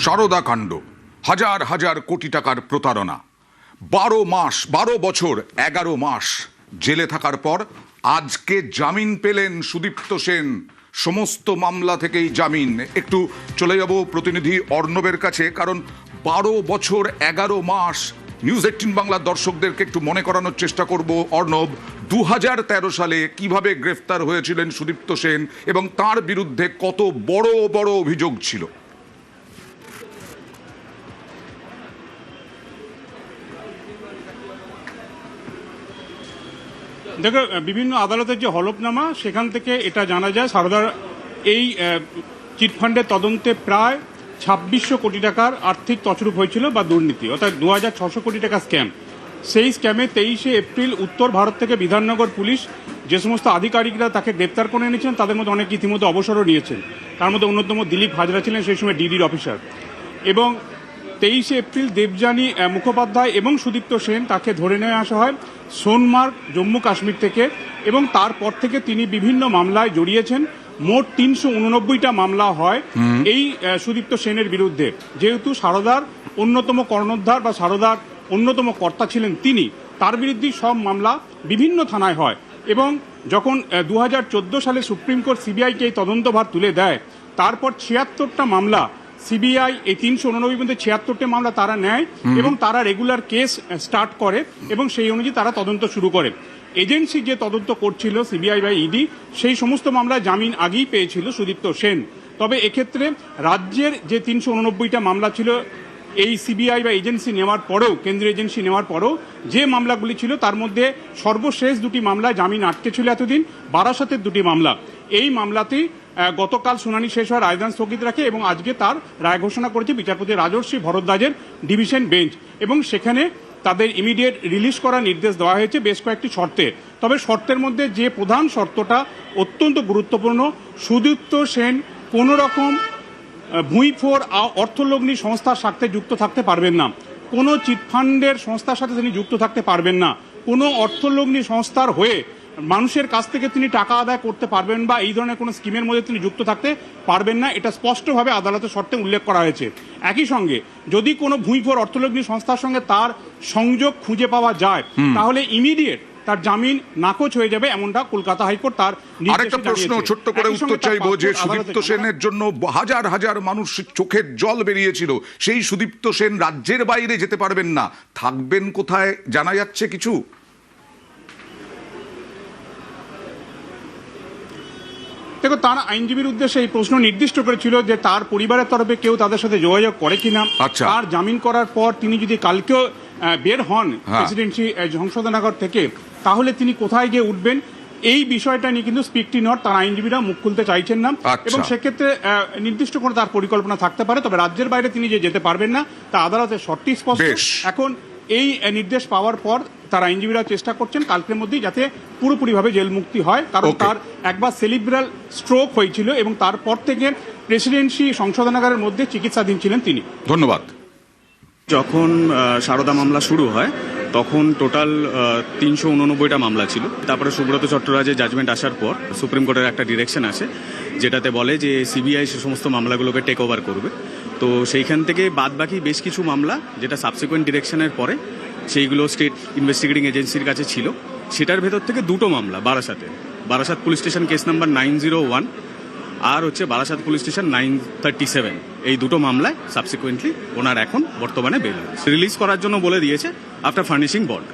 সারদা কাণ্ড, হাজার হাজার কোটি টাকার প্রতারণা, 12 বছর 11 মাস জেলে থাকার পর আজকে জামিন পেলেন সুদীপ্ত সেন। সমস্ত মামলা থেকেই জামিন। একটু চলে যাব প্রতিনিধি অর্ণবের কাছে, কারণ 12 বছর 11 মাস নিউজ 18 বাংলার দর্শকদেরকে একটু মনে করানোর চেষ্টা করব। অর্ণব, 2013 সালে কিভাবে গ্রেফতার হয়েছিলেন সুদীপ্ত সেন এবং তার বিরুদ্ধে কত বড় বড় অভিযোগ ছিল? দেখো, বিভিন্ন আদালতের যে হলফনামা সেখান থেকে এটা জানা যায় সারদার এই চিটফান্ডের তদন্তে প্রায় 2600 কোটি টাকার আর্থিক তছরূপ হয়েছিল বা দুর্নীতি, অর্থাৎ 2600 কোটি টাকা স্ক্যাম। সেই স্ক্যামে 23শে এপ্রিল উত্তর ভারত থেকে বিধাননগর পুলিশ যে সমস্ত আধিকারিকরা তাকে গ্রেপ্তার করে এনেছেন তাদের মধ্যে অনেকে ইতিমধ্যে অবসরও নিয়েছেন। তার মধ্যে অন্যতম দিলীপ হাজরা ছিলেন সেই সময় ডিডির অফিসার। এবং 23শে এপ্রিল দেবযানী মুখোপাধ্যায় এবং সুদীপ্ত সেন তাকে ধরে নিয়ে আসা হয় সোনমার্গ, জম্মু কাশ্মীর থেকে, এবং তারপর থেকে তিনি বিভিন্ন মামলায় জড়িয়েছেন। মোট 389টা মামলা হয় এই সুদীপ্ত সেনের বিরুদ্ধে। যেহেতু সারদার অন্যতম কর্ণধার বা সারদার অন্যতম কর্তা ছিলেন তিনি, তার বিরুদ্ধে সব মামলা বিভিন্ন থানায় হয়। এবং যখন 2014 সালে সুপ্রিম কোর্ট সিবিআইকে এই তদন্তভার তুলে দেয়, তারপর 76টা মামলা সিবিআই এই 389 মধ্যে 76টা মামলা তারা নেয় এবং তারা রেগুলার কেস স্টার্ট করে এবং সেই অনুযায়ী তারা তদন্ত শুরু করে। এজেন্সি যে তদন্ত করছিল সিবিআই বা ইডি, সেই সমস্ত মামলায় জামিন আগেই পেয়েছিল সুদীপ্ত সেন। তবে এক্ষেত্রে রাজ্যের যে 389টা মামলা ছিল এই সিবিআই বা এজেন্সি নেওয়ার পরেও, কেন্দ্রীয় এজেন্সি নেওয়ার পরেও যে মামলাগুলি ছিল তার মধ্যে সর্বশেষ দুটি মামলায় জামিন আটকে ছিল এতদিন, বারাসতের দুটি মামলা। এই মামলাতেই গতকাল শুনানি শেষ হওয়ার রায়দান স্থগিত রাখে এবং আজকে তার রায় ঘোষণা করেছে বিচারপতি রাজর্ষি ভরদ্বাজের ডিভিশন বেঞ্চ। এবং সেখানে তাদের ইমিডিয়েট রিলিজ করার নির্দেশ দেওয়া হয়েছে বেশ কয়েকটি শর্তে। তবে শর্তের মধ্যে যে প্রধান শর্তটা অত্যন্ত গুরুত্বপূর্ণ, সুদীপ্ত সেন কোনো রকম ভুঁইফোর অর্থলগ্নি সংস্থার সাথে যুক্ত থাকতে পারবেন না, কোনো চিটফান্ডের সংস্থার সাথে তিনি যুক্ত থাকতে পারবেন না, কোনো অর্থলগ্নি সংস্থার হয়ে মানুষের কাছ থেকে তিনি টাকা আদায় করতে পারবেন বা এই ধরনের কোনো স্কিমের মধ্যে তিনি যুক্ত থাকতে পারবেন না। এটা স্পষ্টভাবে আদালতের শর্তে উল্লেখ করা হয়েছে। একই সঙ্গে যদি কোনো ভুঁইফোর অর্থলগ্নি সংস্থার সঙ্গে তার সংযোগ খুঁজে পাওয়া যায় তাহলে ইমিডিয়েট তার জামিন নাকচ হয়ে যাবে, এমনটা কলকাতা হাইকোর্ট তার আরেকটা প্রশ্ন ছোট্ট করে উত্তর চাইবো, যে সুদীপ্ত সেনের জন্য হাজার হাজার মানুষ চোখের জল বেরিয়েছিল, সেই সুদীপ্ত সেন রাজ্যের বাইরে যেতে পারবেন না, থাকবেন কোথায় জানা যাচ্ছে কিছু? দেখো, তার আইনজীবীর উদ্দেশ্যে এই প্রশ্ন নির্দিষ্ট করেছিল যে তার পরিবারের তরফে কেউ তাদের সাথে যোগাযোগ করে কিনা। তার জামিন করার পর তিনি যদি কালকেও বের হন প্রেসিডেন্সি সংশোধনাগার থেকে, তাহলে তিনি কোথায় গিয়ে উঠবেন এই বিষয়টা নিয়ে কিন্তু স্পিকটি নট তার আইনজীবীরা মুখ খুলতে চাইছেন না। এবং সেক্ষেত্রে নির্দিষ্ট করে তার পরিকল্পনা থাকতে পারে, তবে রাজ্যের বাইরে তিনি যে যেতে পারবেন না তা আদালতের শর্তে স্পষ্ট। এখন এই নির্দেশ পাওয়ার পর তার আইনজীবীরা চেষ্টা করছেন কালকের মধ্যেই যাতে পুরোপুরিভাবে জেল মুক্তি হয়, কারণ তার একবার সেরিব্রাল স্ট্রোক হয়েছিল এবং তারপর থেকে প্রেসিডেন্সি সংশোধনাগারের মধ্যে চিকিৎসাধীন ছিলেন তিনি। ধন্যবাদ। যখন সারদা মামলা শুরু হয় তখন টোটাল 389টা মামলা ছিল। তারপরে সুব্রত চট্টরাজের জাজমেন্ট আসার পর সুপ্রিম কোর্টের একটা ডিরেকশন আসে যেটাতে বলে যে সিবিআই সে সমস্ত মামলাগুলোকে টেক ওভার করবে। তো সেইখান থেকে বাদ বাকি বেশ কিছু মামলা যেটা সাবসিকুয়েন্ট ডিরেকশনের পরে সেইগুলো স্টেট ইনভেস্টিগেটিং এজেন্সির কাছে ছিল, সেটার ভেতর থেকে দুটো মামলা Barasat police station case number 901 আর হচ্ছে বারাসাত পুলিশ স্টেশন 937, এই দুটো মামলায় সাবসিকুয়েন্টলি ওনার এখন বর্তমানে বেল রিলিজ করার জন্য বলে দিয়েছে আফটার ফার্নিশিং বন্ড।